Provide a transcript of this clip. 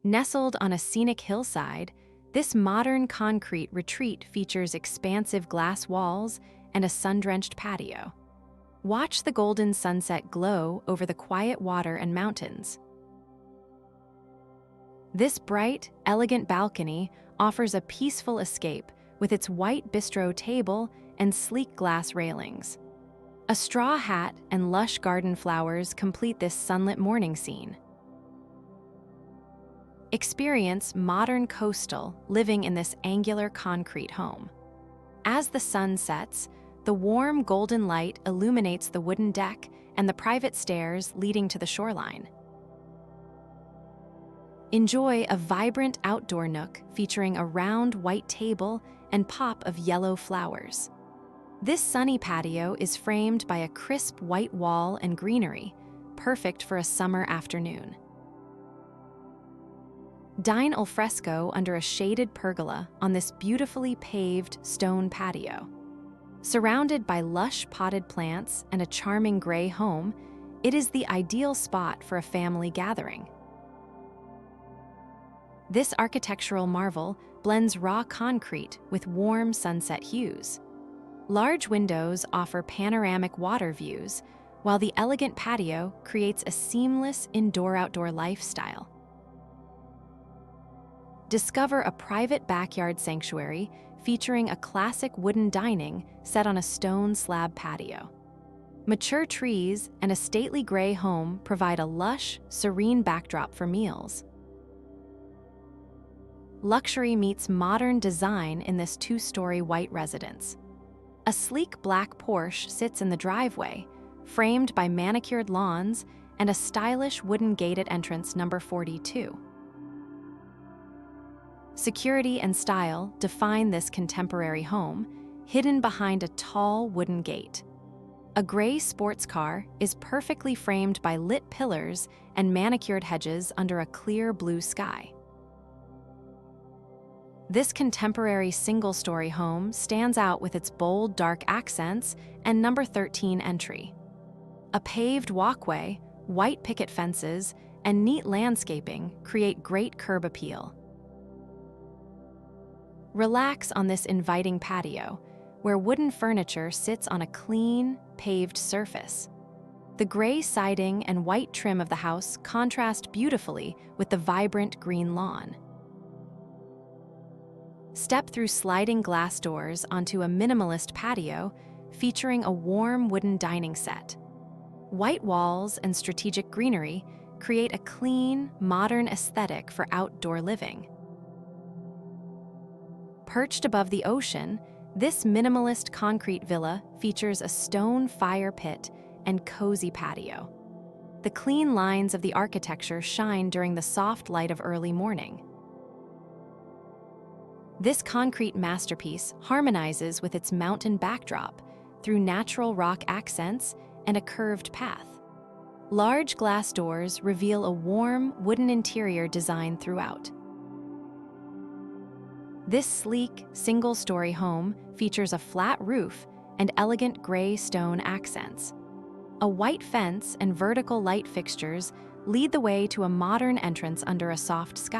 Nestled on a scenic hillside, this modern concrete retreat features expansive glass walls and a sun-drenched patio. Watch the golden sunset glow over the quiet water and mountains. This bright, elegant balcony offers a peaceful escape with its white bistro table and sleek glass railings. A straw hat and lush garden flowers complete this sunlit morning scene. Experience modern coastal living in this angular concrete home. As the sun sets, the warm golden light illuminates the wooden deck and the private stairs leading to the shoreline. Enjoy a vibrant outdoor nook featuring a round white table and pop of yellow flowers. This sunny patio is framed by a crisp white wall and greenery, perfect for a summer afternoon. Dine al fresco under a shaded pergola on this beautifully paved stone patio. Surrounded by lush potted plants and a charming gray home, it is the ideal spot for a family gathering. This architectural marvel blends raw concrete with warm sunset hues. Large windows offer panoramic water views, while the elegant patio creates a seamless indoor-outdoor lifestyle. Discover a private backyard sanctuary featuring a classic wooden dining set on a stone slab patio. Mature trees and a stately gray home provide a lush, serene backdrop for meals. Luxury meets modern design in this two-story white residence. A sleek black Porsche sits in the driveway, framed by manicured lawns and a stylish wooden gate at entrance number 42. Security and style define this contemporary home, hidden behind a tall wooden gate. A gray sports car is perfectly framed by lit pillars and manicured hedges under a clear blue sky. This contemporary single-story home stands out with its bold, dark accents and number 13 entry. A paved walkway, white picket fences, and neat landscaping create great curb appeal. Relax on this inviting patio, where wooden furniture sits on a clean, paved surface. The gray siding and white trim of the house contrast beautifully with the vibrant green lawn. Step through sliding glass doors onto a minimalist patio featuring a warm wooden dining set. White walls and strategic greenery create a clean, modern aesthetic for outdoor living. Perched above the ocean, this minimalist concrete villa features a stone fire pit and cozy patio. The clean lines of the architecture shine during the soft light of early morning. This concrete masterpiece harmonizes with its mountain backdrop through natural rock accents and a curved path. Large glass doors reveal a warm, wooden interior design throughout. This sleek, single-story home features a flat roof and elegant gray stone accents. A white fence and vertical light fixtures lead the way to a modern entrance under a soft sky.